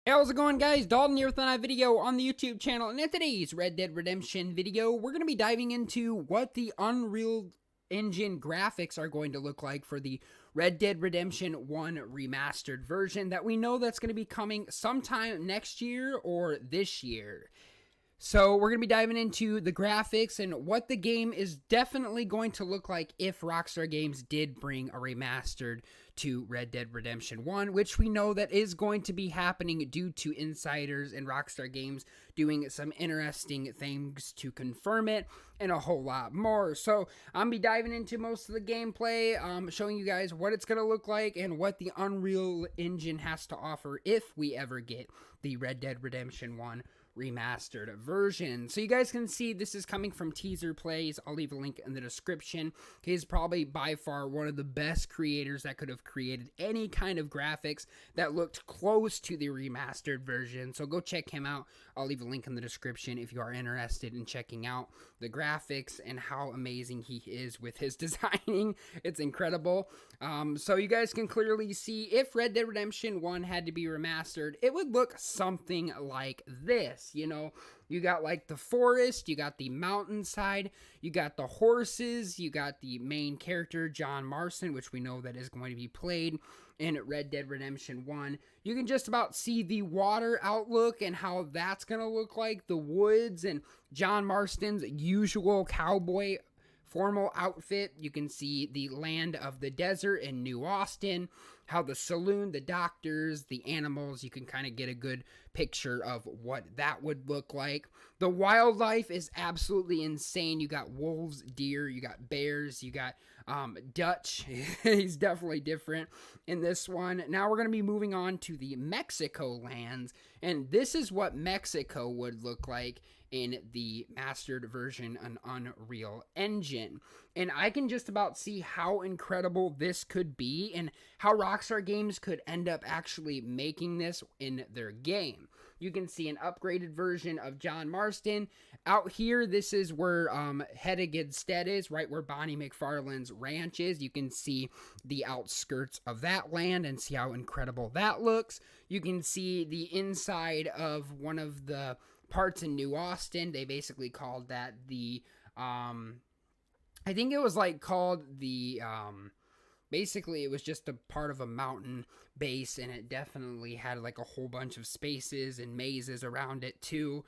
Hey, how's it going, guys? Dalton here with another video on the YouTube channel, and in today's Red Dead Redemption video, we're going to be diving into what the Unreal Engine graphics are going to look like for the Red Dead Redemption 1 remastered version that we know that's going to be coming sometime next year or this year. So we're going to be diving into the graphics and what the game is definitely going to look like if Rockstar Games did bring a remastered to Red Dead Redemption 1, which we know that is going to be happening due to insiders and Rockstar Games doing some interesting things to confirm it and a whole lot more. So I'm going to be diving into most of the gameplay, showing you guys what it's going to look like and what the Unreal Engine has to offer if we ever get the Red Dead Redemption 1 remastered version. So you guys can see this is coming from Teaser Plays. I'll leave a link in the description. He's probably by far one of the best creators that could have created any kind of graphics that looked close to the remastered version. So go check him out. I'll leave a link in the description if you are interested in checking out the graphics and how amazing he is with his designing. It's incredible. So you guys can clearly see if Red Dead Redemption 1 had to be remastered, it would look something like this. You know, you got like the forest, you got the mountainside, you got the horses, you got the main character, John Marston, which we know that is going to be played in Red Dead Redemption 1. You can just about see the water outlook and how that's going to look like, the woods, and John Marston's usual cowboy formal outfit. You can see the land of the desert in New Austin, how the saloon, the doctors, the animals, you can kind of get a good picture of what that would look like. The wildlife is absolutely insane. You got wolves, deer, you got bears, you got Dutch. He's definitely different in this one. Now we're going to be moving on to the Mexico lands, and this is what Mexico would look like in the mastered version on Unreal Engine. And I can just about see how incredible this could be and how Rockstar Games could end up actually making this in their game. You can see an upgraded version of John Marston. Out here, this is where Hedegedstead is, right where Bonnie McFarlane's ranch is. You can see the outskirts of that land and see how incredible that looks. You can see the inside of one of the parts in New Austin. They basically called that the I think it was like called the basically it was just a part of a mountain base, and it definitely had like a whole bunch of spaces and mazes around it too.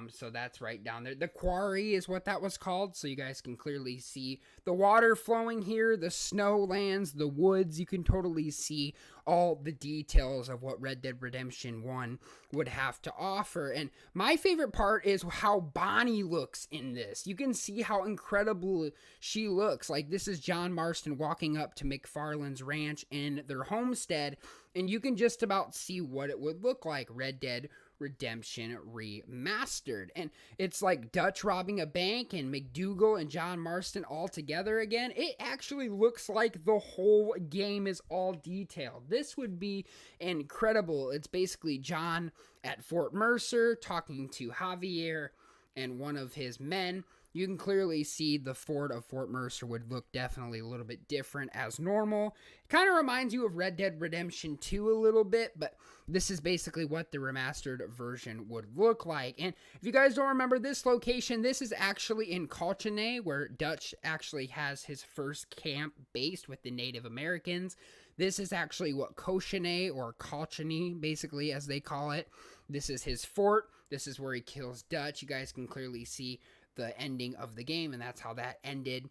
So that's right down there. The quarry is what that was called. So you guys can clearly see the water flowing here, the snow lands, the woods. You can totally see all the details of what Red Dead Redemption 1 would have to offer. And my favorite part is how Bonnie looks in this. You can see how incredible she looks. Like, this is John Marston walking up to McFarlane's ranch in their homestead, and you can just about see what it would look like Red Dead Redemption remastered. And it's like Dutch robbing a bank and McDougal and John Marston all together again. It actually looks like the whole game is all detailed. This would be incredible. It's basically John at Fort Mercer talking to Javier and one of his men. You can clearly see the fort of Fort Mercer would look definitely a little bit different as normal. It kind of reminds you of Red Dead Redemption 2 a little bit, but this is basically what the remastered version would look like. And if you guys don't remember this location, this is actually in Colchane, where Dutch actually has his first camp based with the Native Americans. This is actually what Colchane, or Colchane, basically, as they call it. This is his fort. This is where he kills Dutch. You guys can clearly see the ending of the game, and that's how that ended.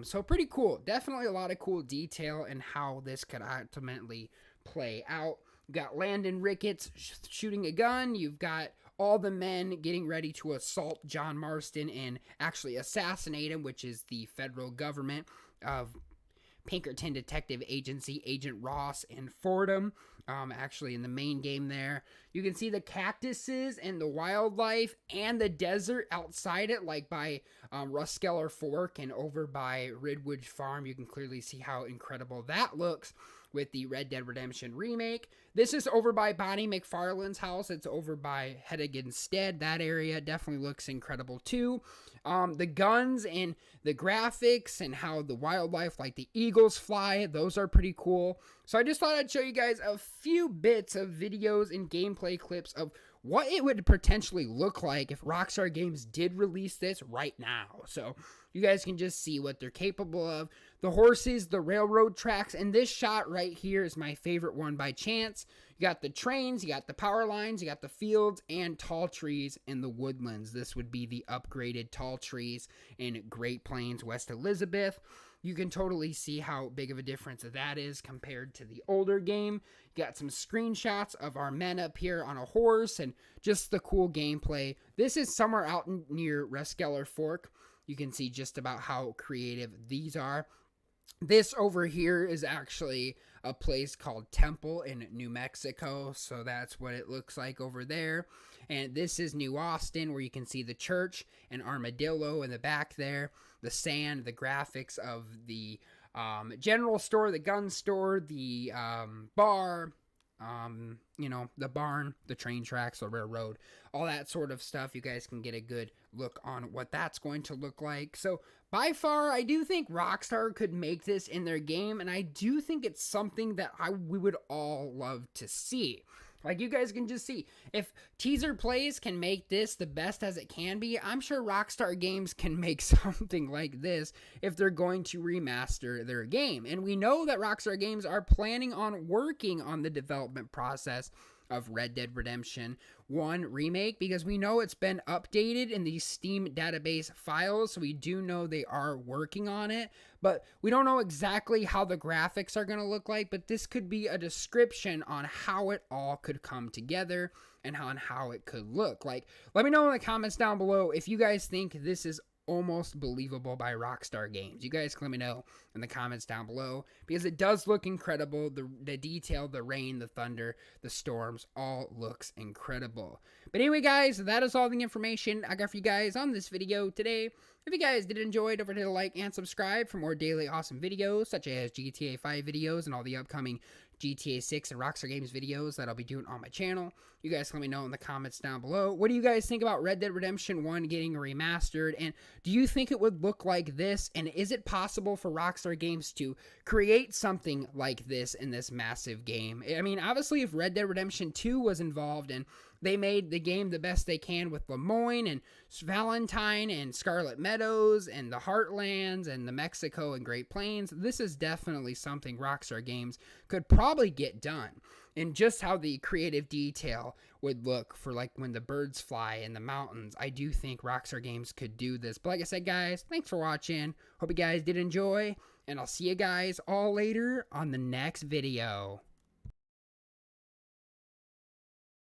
So pretty cool. Definitely a lot of cool detail in how this could ultimately play out. You've got Landon Ricketts shooting a gun. You've got all the men getting ready to assault John Marston and actually assassinate him, which is the federal government of Pinkerton Detective Agency, Agent Ross and Fordham, actually in the main game there. You can see the cactuses and the wildlife and the desert outside it, like by Ruskeller Fork and over by Ridwood Farm. You can clearly see how incredible that looks. with the Red Dead Redemption remake. This is over by Bonnie McFarlane's house. It's over by Heddiganstead. That area definitely looks incredible too. The guns and the graphics and how the wildlife, like the eagles fly, those are pretty cool. So I just thought I'd show you guys a few bits of videos and gameplay clips of what it would potentially look like if Rockstar Games did release this right now. So you guys can just see what they're capable of. The horses, the railroad tracks, and this shot right here is my favorite one by chance. You got the trains, you got the power lines, you got the fields, and tall trees in the woodlands. This would be the upgraded tall trees in Great Plains, West Elizabeth. You can totally see how big of a difference that is compared to the older game. You got some screenshots of our men up here on a horse and just the cool gameplay. This is somewhere out near Reskeller Fork. You can see just about how creative these are. This over here is actually a place called Temple in New Mexico, so that's what it looks like over there. And this is New Austin, where you can see the church and Armadillo in the back there, the sand, the graphics of the general store, the gun store, the bar, the barn, the train tracks, the railroad, all that sort of stuff. You guys can get a good look on what that's going to look like. So by far, I do think Rockstar could make this in their game, and I do think it's something that we would all love to see. Like, you guys can just see, if Teaser Plays can make this the best as it can be, I'm sure Rockstar Games can make something like this if they're going to remaster their game. And we know that Rockstar Games are planning on working on the development process of Red Dead Redemption 1 Remake, because we know it's been updated in the Steam database files, so we do know they are working on it, but we don't know exactly how the graphics are going to look like. But this could be a description on how it all could come together and on how it could look. Like, let me know in the comments down below if you guys think this is almost believable by Rockstar Games. You guys can let me know in the comments down below, because it does look incredible. The detail, the rain, the thunder, the storms, all looks incredible. But anyway, guys, that is all the information I got for you guys on this video today. If you guys did enjoy it, don't forget to like and subscribe for more daily awesome videos, such as GTA 5 videos and all the upcoming GTA 6 and Rockstar Games videos that I'll be doing on my channel. You guys let me know in the comments down below. What do you guys think about Red Dead Redemption 1 getting remastered? And do you think it would look like this? And is it possible for Rockstar Games to create something like this in this massive game? I mean, obviously, if Red Dead Redemption 2 was involved and they made the game the best they can with Lemoyne and Valentine and Scarlet Meadows and the Heartlands and the Mexico and Great Plains, this is definitely something Rockstar Games could probably get done. And just how the creative detail would look for, like, when the birds fly in the mountains, I do think Rockstar Games could do this. But like I said, guys, thanks for watching. Hope you guys did enjoy, and I'll see you guys all later on the next video.